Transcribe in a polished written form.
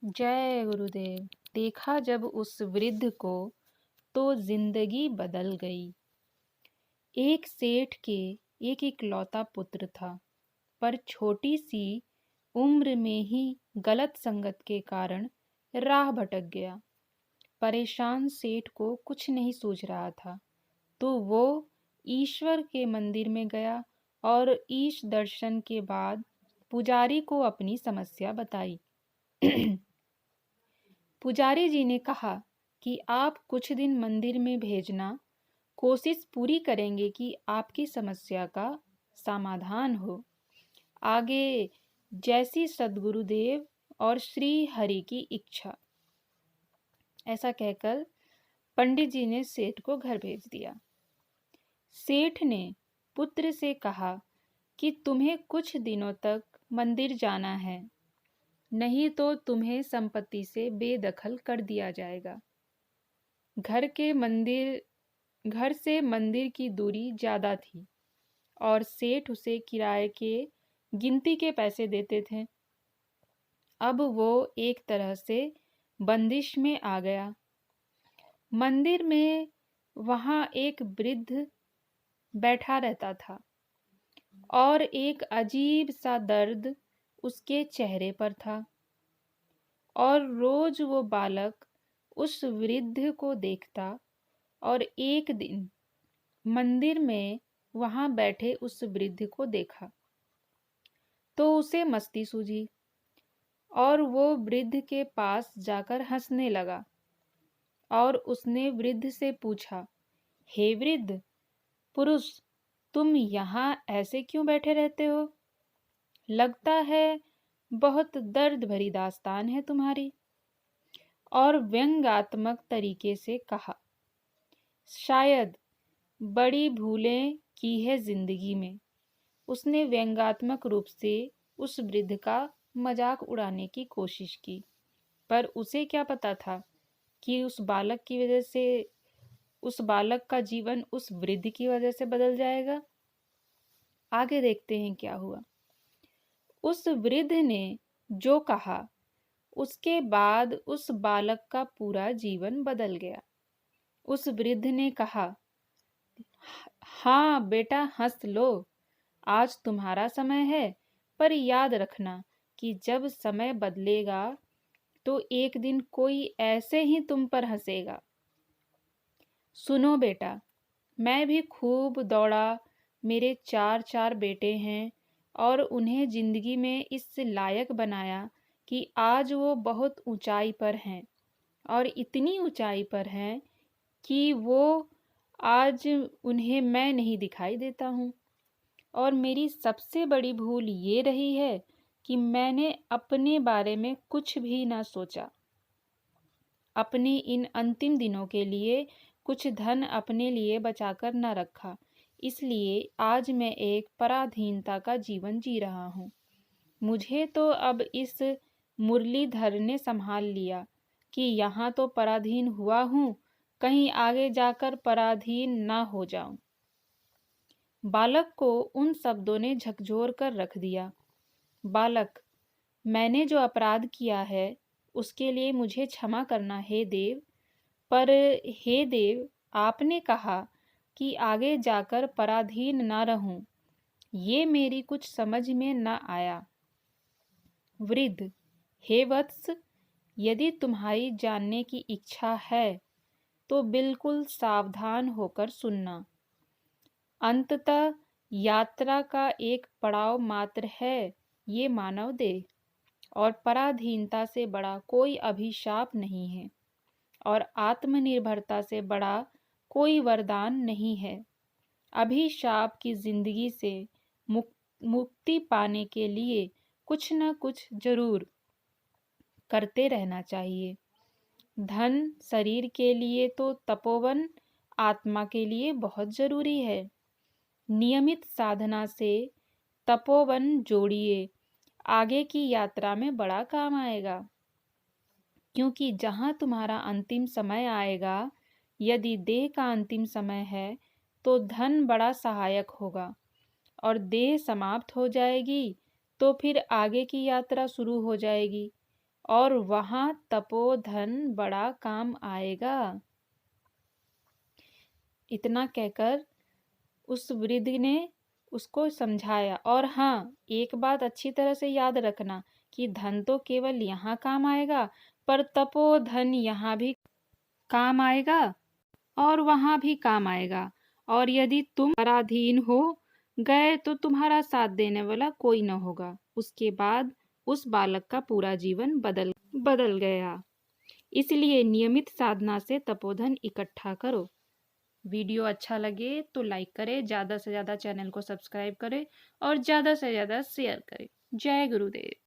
जय गुरुदेव। देखा जब उस वृद्ध को तो जिंदगी बदल गई। एक सेठ के एक इकलौता पुत्र था, पर छोटी सी उम्र में ही गलत संगत के कारण राह भटक गया। परेशान सेठ को कुछ नहीं सूझ रहा था, तो वो ईश्वर के मंदिर में गया और ईश दर्शन के बाद पुजारी को अपनी समस्या बताई। पुजारी जी ने कहा कि आप कुछ दिन मंदिर में भेजना, कोशिश पूरी करेंगे कि आपकी समस्या का समाधान हो। आगे जैसी सद्गुरुदेव और श्री हरि की इच्छा। ऐसा कहकर पंडित जी ने सेठ को घर भेज दिया। सेठ ने पुत्र से कहा कि तुम्हें कुछ दिनों तक मंदिर जाना है, नहीं तो तुम्हें संपत्ति से बेदखल कर दिया जाएगा। घर से मंदिर की दूरी ज्यादा थी और सेठ उसे किराए के गिनती के पैसे देते थे। अब वो एक तरह से बंदिश में आ गया। मंदिर में वहां एक वृद्ध बैठा रहता था और एक अजीब सा दर्द उसके चेहरे पर था। और रोज वो बालक उस वृद्ध को देखता और एक दिन मंदिर में वहां बैठे उस वृद्ध को देखा तो उसे मस्ती सूझी और वो वृद्ध के पास जाकर हंसने लगा और उसने वृद्ध से पूछा, हे वृद्ध पुरुष, तुम यहाँ ऐसे क्यों बैठे रहते हो? लगता है बहुत दर्द भरी दास्तान है तुम्हारी। और व्यंग्यात्मक तरीके से कहा, शायद बड़ी भूलें की है जिंदगी में। उसने व्यंग्यात्मक रूप से उस वृद्ध का मजाक उड़ाने की कोशिश की, पर उसे क्या पता था कि उस बालक का जीवन उस वृद्ध की वजह से बदल जाएगा। आगे देखते हैं क्या हुआ। उस वृद्ध ने जो कहा, उसके बाद उस बालक का पूरा जीवन बदल गया। उस वृद्ध ने कहा, हाँ बेटा, हंस लो, आज तुम्हारा समय है, पर याद रखना कि जब समय बदलेगा तो एक दिन कोई ऐसे ही तुम पर हंसेगा। सुनो बेटा, मैं भी खूब दौड़ा, मेरे 4 बेटे हैं और उन्हें जिंदगी में इस लायक बनाया कि आज वो बहुत ऊंचाई पर हैं और इतनी ऊंचाई पर हैं कि वो आज उन्हें मैं नहीं दिखाई देता हूँ। और मेरी सबसे बड़ी भूल ये रही है कि मैंने अपने बारे में कुछ भी ना सोचा। अपने इन अंतिम दिनों के लिए कुछ धन अपने लिए बचाकर न रखा, इसलिए आज मैं एक पराधीनता का जीवन जी रहा हूँ। मुझे तो अब इस मुरलीधर ने संभाल लिया कि यहाँ तो पराधीन हुआ हूँ, कहीं आगे जाकर पराधीन ना हो जाऊं। बालक को उन शब्दों ने झकझोर कर रख दिया। बालक, मैंने जो अपराध किया है उसके लिए मुझे क्षमा करना हे देव। पर हे देव, आपने कहा कि आगे जाकर पराधीन ना रहूं, ये मेरी कुछ समझ में न आया। वृद्ध, हे वत्स, यदि तुम्हारी जानने की इच्छा है तो बिल्कुल सावधान होकर सुनना। अंततः यात्रा का एक पड़ाव मात्र है ये मानव देह, और पराधीनता से बड़ा कोई अभिशाप नहीं है और आत्मनिर्भरता से बड़ा कोई वरदान नहीं है। अभिशाप की जिंदगी से मुक्ति पाने के लिए कुछ न कुछ जरूर करते रहना चाहिए। धन शरीर के लिए तो तपोवन आत्मा के लिए बहुत जरूरी है। नियमित साधना से तपोवन जोड़िए, आगे की यात्रा में बड़ा काम आएगा। क्योंकि जहाँ तुम्हारा अंतिम समय आएगा, यदि देह का अंतिम समय है तो धन बड़ा सहायक होगा, और देह समाप्त हो जाएगी तो फिर आगे की यात्रा शुरू हो जाएगी। और वहां तपोधन बड़ा काम आएगा। इतना कहकर उस वृद्ध ने उसको समझाया। और हाँ, एक बात अच्छी तरह से याद रखना कि धन तो केवल यहाँ काम आएगा, पर तपोधन यहाँ भी काम आएगा और वहां भी काम आएगा। और यदि तुम पराधीन हो गए तो तुम्हारा साथ देने वाला कोई न होगा। उसके बाद उस बालक का पूरा जीवन बदल बदल गया। इसलिए नियमित साधना से तपोधन इकट्ठा करो। वीडियो अच्छा लगे तो लाइक करें, ज़्यादा से ज़्यादा चैनल को सब्सक्राइब करें और ज़्यादा से ज़्यादा शेयर करें। जय गुरुदेव।